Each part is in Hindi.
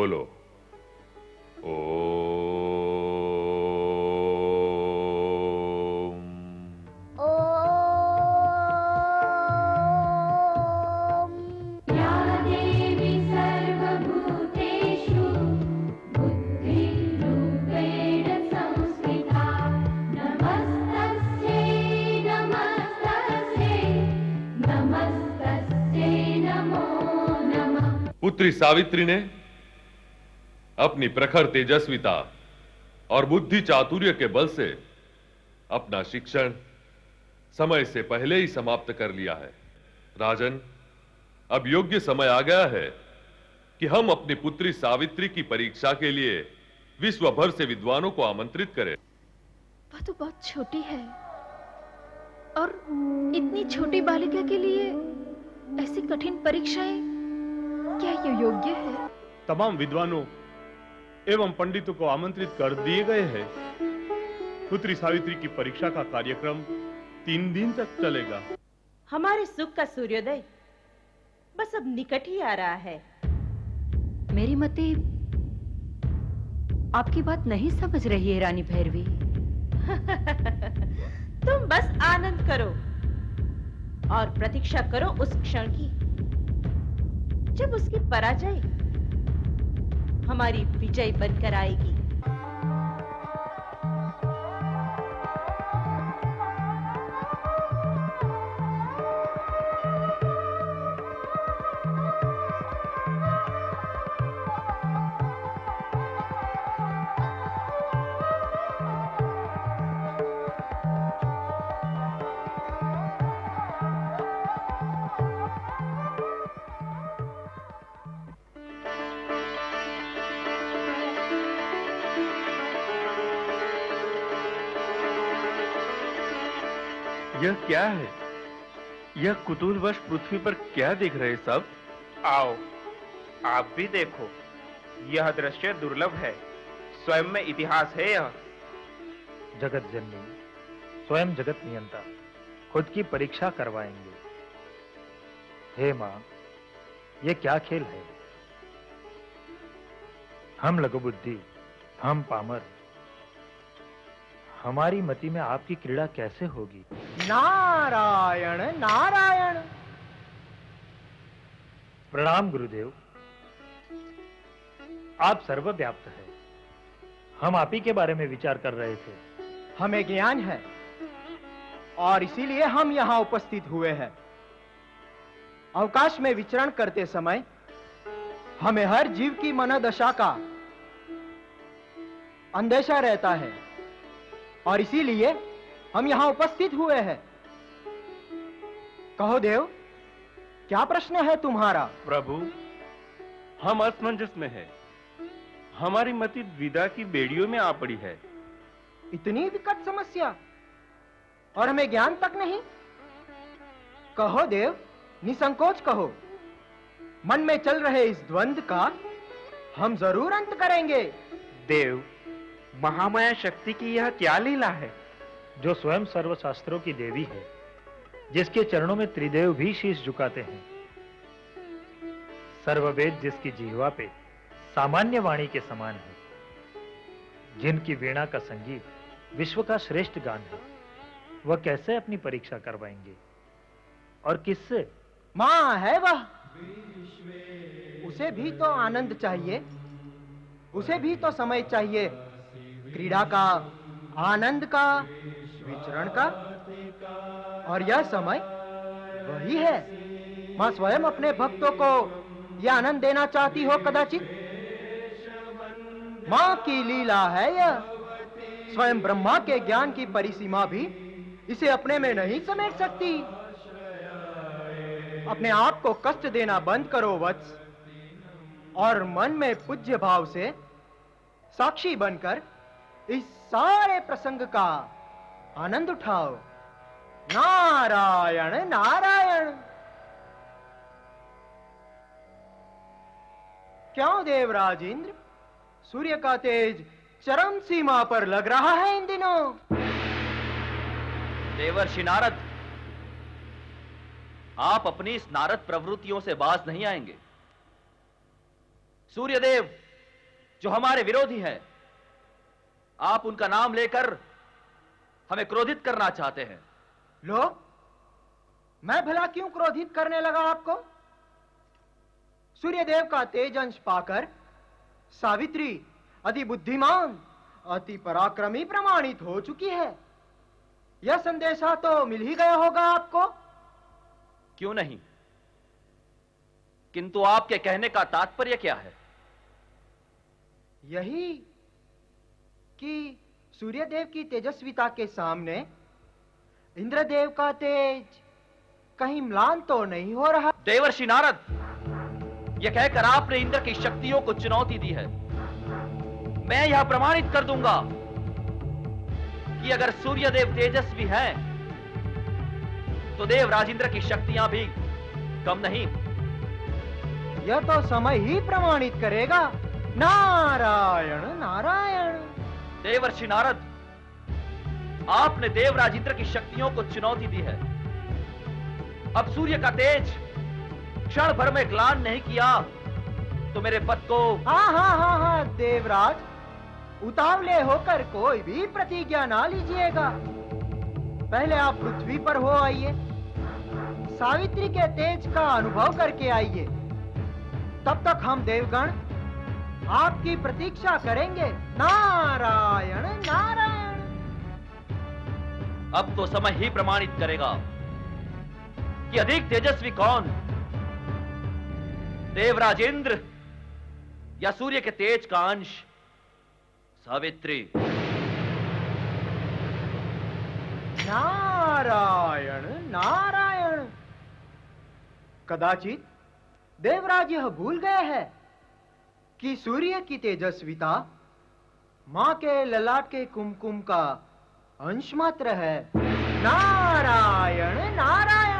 बोलो। ओम। ओम। या देवी सर्वभूतेषु बुद्धिरूपेण संस्थिता नमस्तस्यै नमस्तस्यै नमस्तस्यै नमो नमः। पुत्री सावित्री ने अपनी प्रखर तेजस्विता और बुद्धि चातुर्य के बल से अपना शिक्षण समय से पहले ही समाप्त कर लिया है। राजन, अब योग्य समय आ गया है कि हम अपनी पुत्री सावित्री की परीक्षा के लिए विश्व भर से विद्वानों को आमंत्रित करें। वह तो बहुत छोटी है और इतनी छोटी बालिका के लिए ऐसी कठिन परीक्षाएं क्या ये योग्य है? तमाम विद्वानों एवं पंडितों को आमंत्रित कर दिए गए हैं। पुत्री सावित्री की परीक्षा का कार्यक्रम 3 दिन तक चलेगा। हमारे सुख का सूर्योदय बस अब निकट ही आ रहा है। मेरी मते आपकी बात नहीं समझ रही है रानी भैरवी। तुम बस आनंद करो और प्रतीक्षा करो उस क्षण की जब उसकी पराजय हमारी विजय बनकर आएगी। यह क्या है? यह कुतूहलवश पृथ्वी पर क्या देख रहे सब? आओ, आप भी देखो। यह दृश्य दुर्लभ है, स्वयं में इतिहास है। यह जगत जननी, स्वयं जगत नियंता खुद की परीक्षा करवाएंगे। हे मां, यह क्या खेल है? हम लघुबुद्धि, हम पामर, हमारी मति में आपकी क्रीड़ा कैसे होगी? नारायण नारायण। प्रणाम गुरुदेव। आप सर्वव्याप्त हैं। हम आप ही के बारे में विचार कर रहे थे। हमें ज्ञान है और इसीलिए हम यहां उपस्थित हुए हैं। अवकाश में विचरण करते समय हमें हर जीव की मनोदशा का अंदेशा रहता है और इसीलिए हम यहां उपस्थित हुए हैं। कहो देव, क्या प्रश्न है तुम्हारा? प्रभु, हम असमंजस में हैं। हमारी मति द्विधा की बेड़ियों में आ पड़ी है। इतनी विकट समस्या और हमें ज्ञान तक नहीं? कहो देव, निसंकोच कहो। मन में चल रहे इस द्वंद्व का हम जरूर अंत करेंगे। देव, महामाया शक्ति की यह क्या लीला है? जो स्वयं सर्वशास्त्रों की देवी है, जिसके चरणों में त्रिदेव भी शीश झुकाते हैं, सर्ववेद जिसकी जिह्वा पे सामान्य वाणी के समान है, जिनकी वीणा का संगीत विश्व का श्रेष्ठ गान है, वह कैसे अपनी परीक्षा करवाएंगे और किससे? मां है वह। उसे भी तो आनंद चाहिए, उसे भी तो समय चाहिए, क्रीड़ा का, आनंद का, विचरण का। और यह समय वही है। मां स्वयं अपने भक्तों को यह आनंद देना चाहती हो कदाचित। मां की लीला है यह। स्वयं ब्रह्मा के ज्ञान की परिसीमा भी इसे अपने में नहीं समेट सकती। अपने आप को कष्ट देना बंद करो वत्स और मन में पूज्य भाव से साक्षी बनकर इस सारे प्रसंग का आनंद उठाओ। नारायण नारायण। क्यों देवराज इंद्र, सूर्य का तेज चरम सीमा पर लग रहा है इन दिनों। देवर्षि नारद, आप अपनी इस नारद प्रवृत्तियों से बाज नहीं आएंगे। सूर्यदेव जो हमारे विरोधी हैं, आप उनका नाम लेकर हमें क्रोधित करना चाहते हैं। लो, मैं भला क्यों क्रोधित करने लगा आपको? सूर्यदेव का तेज अंश पाकर सावित्री अति बुद्धिमान, अति पराक्रमी प्रमाणित हो चुकी है। यह संदेशा तो मिल ही गया होगा आपको। क्यों नहीं, किंतु आपके कहने का तात्पर्य क्या है? यही कि सूर्यदेव की तेजस्विता के सामने इंद्रदेव का तेज कहीं म्लान तो नहीं हो रहा? देवर्षि नारद, यह कहकर आपने इंद्र की शक्तियों को चुनौती दी है। मैं यह प्रमाणित कर दूंगा कि अगर सूर्यदेव तेजस्वी हैं, तो देवराज इंद्र की शक्तियां भी कम नहीं। यह तो समय ही प्रमाणित करेगा। नारायण नारायण। देवर्षि नारद, आपने देवराज इंद्र की शक्तियों को चुनौती दी है। अब सूर्य का तेज क्षण भर में ग्लान नहीं किया तो मेरे पद को। हाँ, देवराज, उतावले होकर कोई भी प्रतिज्ञा ना लीजिएगा। पहले आप पृथ्वी पर हो आइए, सावित्री के तेज का अनुभव करके आइए। तब तक हम देवगण आपकी प्रतीक्षा करेंगे। नारायण नारायण। अब तो समय ही प्रमाणित करेगा कि अधिक तेजस्वी कौन, देवराज इंद्र या सूर्य के तेज का अंश सावित्री। नारायण नारायण। कदाचित देवराज यह भूल गए हैं कि सूर्य की तेजस्विता मां के ललाट के कुमकुम का अंश मात्र है। नारायण नारायण।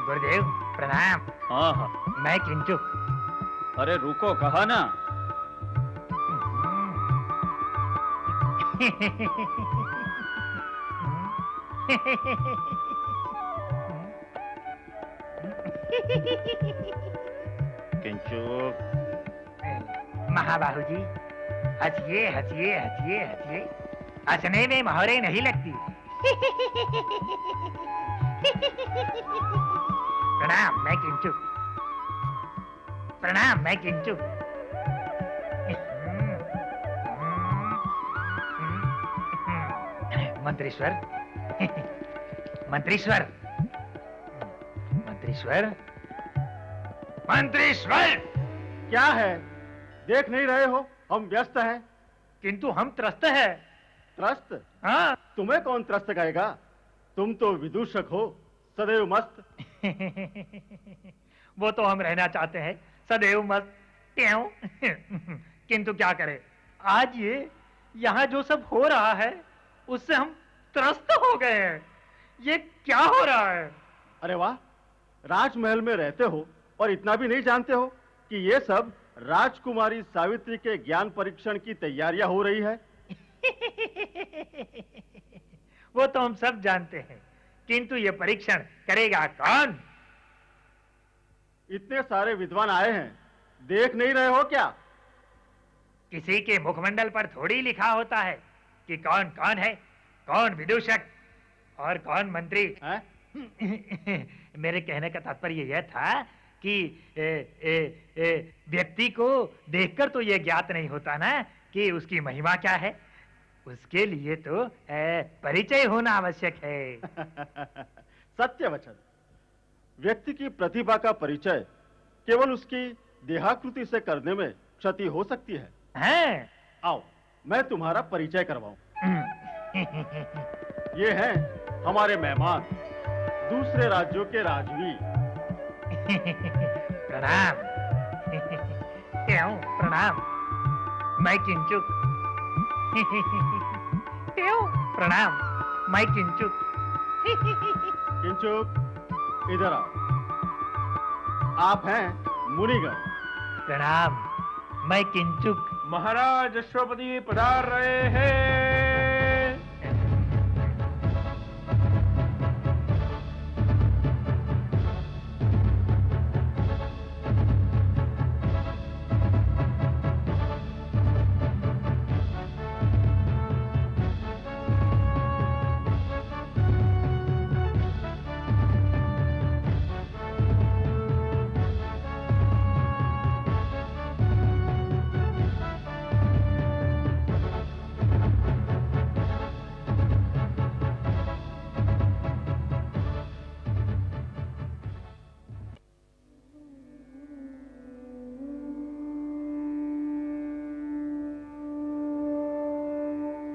गुरुदेव प्रणाम। हाँ, मैं किंचुक। अरे रुको, कहा ना। किंचुक। महाबाहु जी, हंसिए हंसिए हंसिए हंसिए, हंसने में मोहरे नहीं लगती। प्रणाम, मैं किंचुक। प्रणाम, मैं किंचुक। मंत्रीश्वर, मंत्रीश्वर, मंत्रीश्वर, मंत्रीश्वर। क्या है? देख नहीं रहे हो हम व्यस्त हैं? किंतु हम त्रस्त हैं। त्रस्त? हाँ। तुम्हें कौन त्रस्त कहेगा? तुम तो विदूषक हो, सदैव मस्त। वो तो हम रहना चाहते हैं सदैव मस्त। क्यों? किंतु क्या करें, आज ये यहाँ जो सब हो रहा है उससे हम त्रस्त हो गए हैं। ये क्या हो रहा है? अरे वाह, राजमहल में रहते हो और इतना भी नहीं जानते हो कि ये सब राजकुमारी सावित्री के ज्ञान परीक्षण की तैयारियां हो रही है। वो तो हम सब जानते हैं, किंतु ये परीक्षण करेगा कौन? इतने सारे विद्वान आए हैं, देख नहीं रहे हो क्या? किसी के मुखमंडल पर थोड़ी लिखा होता है कि कौन कौन है, कौन विदूषक और कौन मंत्री। मेरे कहने का तात्पर्य यह था कि व्यक्ति को देखकर तो यह ज्ञात नहीं होता ना कि उसकी महिमा क्या है। उसके लिए तो परिचय होना आवश्यक है। सत्य वचन। व्यक्ति की प्रतिभा का परिचय केवल उसकी देहाकृति से करने में क्षति हो सकती है। आओ, मैं तुम्हारा परिचय करवाऊं। ये हैं हमारे मेहमान, दूसरे राज्यों के राजवी। प्रणाम। क्यों प्रणाम? मैं किंचुक। क्यों प्रणाम? मैं किंचुक। किंचुक, इधर आओ। आप हैं मुनिगण। प्रणाम, मैं किंचुक। महाराज अश्वपति पधार रहे हैं।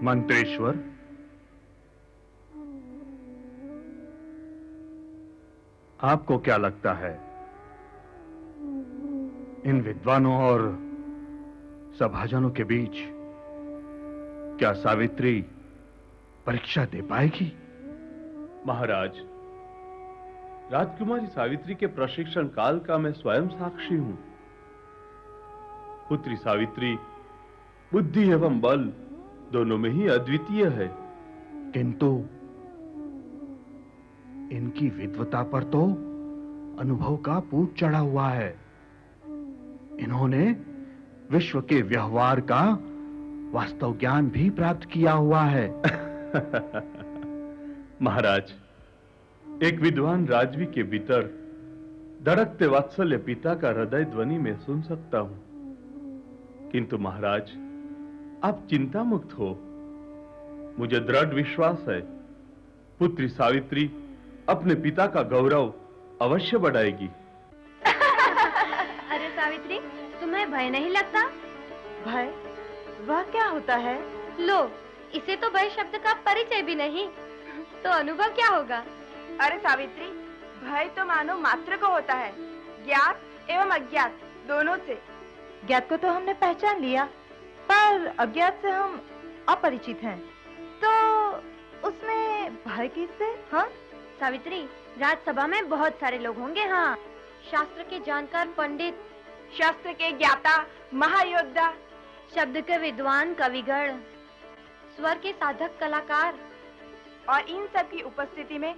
मंत्रेश्वर, आपको क्या लगता है इन विद्वानों और सभाजनों के बीच क्या सावित्री परीक्षा दे पाएगी? महाराज, राजकुमारी सावित्री के प्रशिक्षण काल का मैं स्वयं साक्षी हूं। पुत्री सावित्री बुद्धि एवं बल दोनों में ही अद्वितीय है। किंतु इनकी विद्वता पर तो अनुभव का पूत चढ़ा हुआ है। इन्होंने विश्व के व्यवहार का वास्तव ज्ञान भी प्राप्त किया हुआ है। महाराज, एक विद्वान राजवी के भीतर धड़कते वात्सल्य पिता का हृदय ध्वनि में सुन सकता हूं। किंतु महाराज, आप चिंता मुक्त हो। मुझे दृढ़ विश्वास है पुत्री सावित्री अपने पिता का गौरव अवश्य बढ़ाएगी। अरे सावित्री, तुम्हें भय नहीं लगता? भय? वह क्या होता है? लो, इसे तो भय शब्द का परिचय भी नहीं, तो अनुभव क्या होगा? अरे सावित्री, भय तो मानो मात्र को होता है, ज्ञात एवं अज्ञात दोनों से। ज्ञात को तो हमने पहचान लिया, पर अज्ञात से हम अपरिचित हैं, तो उसमें भय किससे? हाँ सावित्री, राजसभा में बहुत सारे लोग होंगे। हाँ, शास्त्र के जानकार पंडित, शास्त्र के ज्ञाता महायोद्धा, शब्द के विद्वान कविगण, स्वर के साधक कलाकार, और इन सब की उपस्थिति में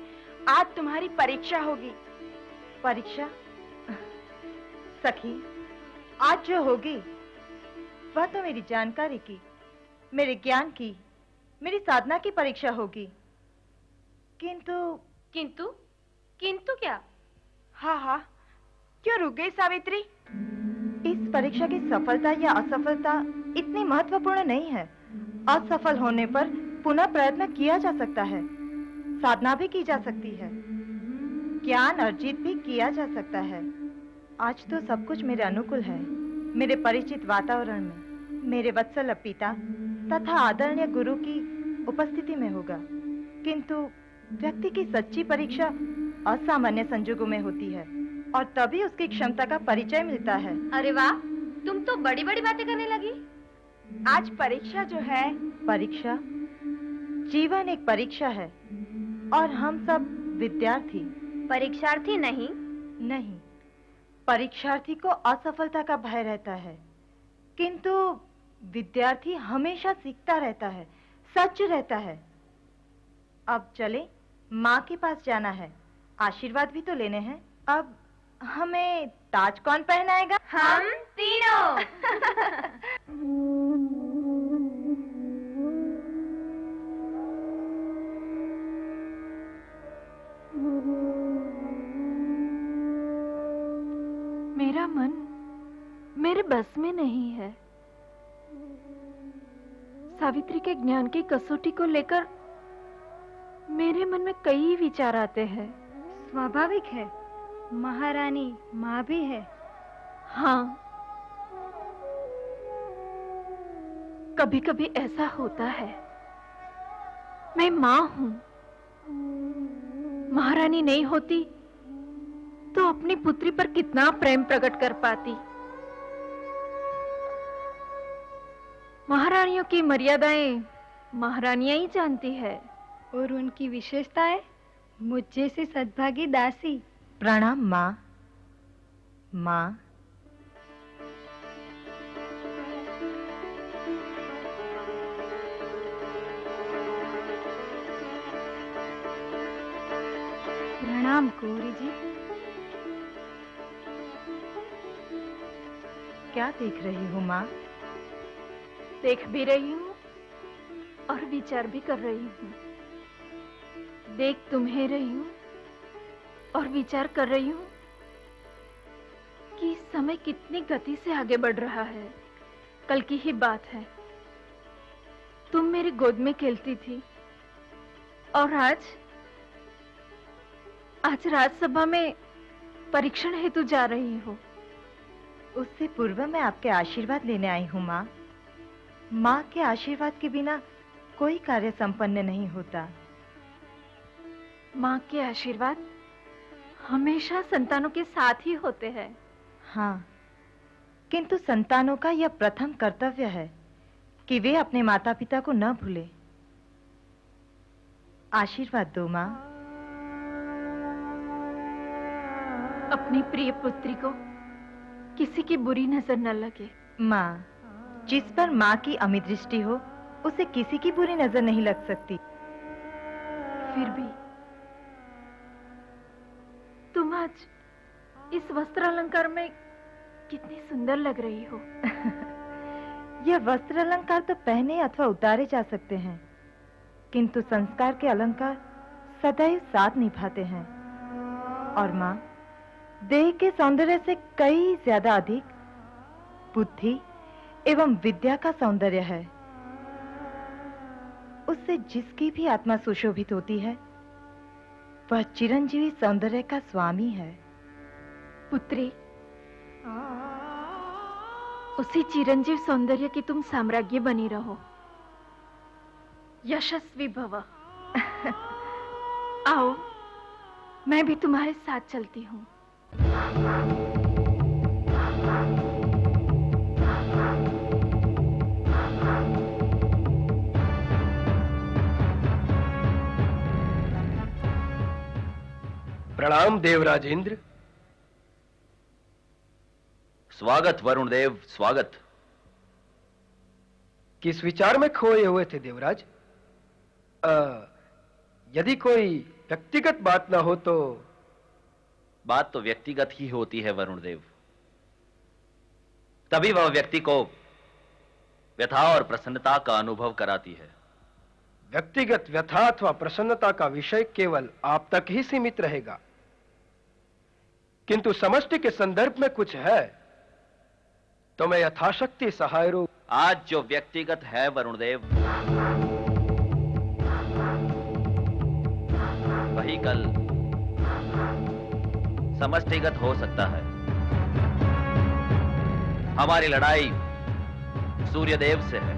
आज तुम्हारी परीक्षा होगी। परीक्षा? सखी, आज जो होगी वह तो मेरी जानकारी की, मेरे ज्ञान की, मेरी साधना की परीक्षा होगी। किंतु किंतु किंतु क्या? हाँ हाँ, क्यों रुक गई सावित्री? इस परीक्षा की सफलता या असफलता इतनी महत्वपूर्ण नहीं है। असफल होने पर पुनः प्रयत्न किया जा सकता है, साधना भी की जा सकती है, ज्ञान अर्जित भी किया जा सकता है। आज तो सब कुछ मेरे अनुकूल है। मेरे परिचित वातावरण में मेरे वत्सल पिता तथा आदरणीय गुरु की उपस्थिति में होगा। किंतु व्यक्ति की सच्ची परीक्षा असामान्य संजोगों में होती है, और तभी उसकी क्षमता का परिचय मिलता है। अरे वाह, तुम तो बड़ी बड़ी बातें करने लगी। आज परीक्षा जो है, परीक्षा? जीवन एक परीक्षा है, और हम सब विद्यार्थी। परीक्षार्थी नहीं? नहीं, परीक्षार्थी को असफलता का भय रहता है, किंतु विद्यार्थी हमेशा सीखता रहता है, सच रहता है। अब चले, माँ के पास जाना है, आशीर्वाद भी तो लेने हैं। अब हमें ताज कौन पहनाएगा? हम तीनों। मेरा मन मेरे बस में नहीं है। सावित्री के ज्ञान की कसौटी को लेकर मेरे मन में कई विचार आते हैं। स्वाभाविक है, महारानी माँ भी है। हाँ, कभी कभी ऐसा होता है, मैं माँ हूँ, महारानी नहीं होती तो अपनी पुत्री पर कितना प्रेम प्रकट कर पाती। महारानियों की मर्यादाएं महारानियां ही जानती है, और उनकी विशेषताएं मुझ जैसी सद्भागी दासी। प्रणाम माँ। माँ, प्रणाम कुंवरी जी। क्या देख रही हूँ माँ? देख भी रही हूँ और विचार भी कर रही हूँ। देख तुम्हें रही हूँ और विचार कर रही हूँ कि समय कितनी गति से आगे बढ़ रहा है। कल की ही बात है, तुम मेरी गोद में खेलती थी और आज राज्यसभा में परीक्षण हेतु जा रही हो। उससे पूर्व मैं आपके आशीर्वाद लेने आई हूँ माँ। माँ के आशीर्वाद के बिना कोई कार्य संपन्न नहीं होता। माँ के आशीर्वाद हमेशा संतानों के साथ ही होते हैं। हाँ, किंतु संतानों का यह प्रथम कर्तव्य है कि वे अपने माता पिता को न भूले। आशीर्वाद दो माँ। अपनी प्रिय पुत्री को किसी की बुरी नजर न लगे। माँ, जिस पर माँ की अमित दृष्टि हो उसे किसी की बुरी नजर नहीं लग सकती। फिर भी तुम आज इस वस्त्र अलंकार में कितनी सुंदर लग रही हो। यह वस्त्र अलंकार तो पहने अथवा उतारे जा सकते हैं, किंतु संस्कार के अलंकार सदैव साथ निभाते हैं। और माँ, देह के सौंदर्य से कई ज्यादा अधिक बुद्धि एवं विद्या का सौंदर्य है। उससे जिसकी भी आत्मा सुशोभित होती है वह चिरंजीवी सौंदर्य का स्वामी है। पुत्री, उसी चिरंजीव सौंदर्य की तुम साम्राज्ञी बनी रहो। यशस्वी भव। आओ, मैं भी तुम्हारे साथ चलती हूँ। प्रणाम देवराज इंद्र। स्वागत वरुण देव, स्वागत। किस विचार में खोए हुए थे देवराज? यदि कोई व्यक्तिगत बात ना हो तो। बात तो व्यक्तिगत ही होती है वरुण देव, तभी वह व्यक्ति को व्यथा और प्रसन्नता का अनुभव कराती है। व्यक्तिगत व्यथा अथवा प्रसन्नता का विषय केवल आप तक ही सीमित रहेगा, किंतु समष्टि के संदर्भ में कुछ है तो मैं यथाशक्ति सहाय रूप। आज जो व्यक्तिगत है वरुण देव, वही कल समष्टिगत हो सकता है। हमारी लड़ाई सूर्यदेव से है।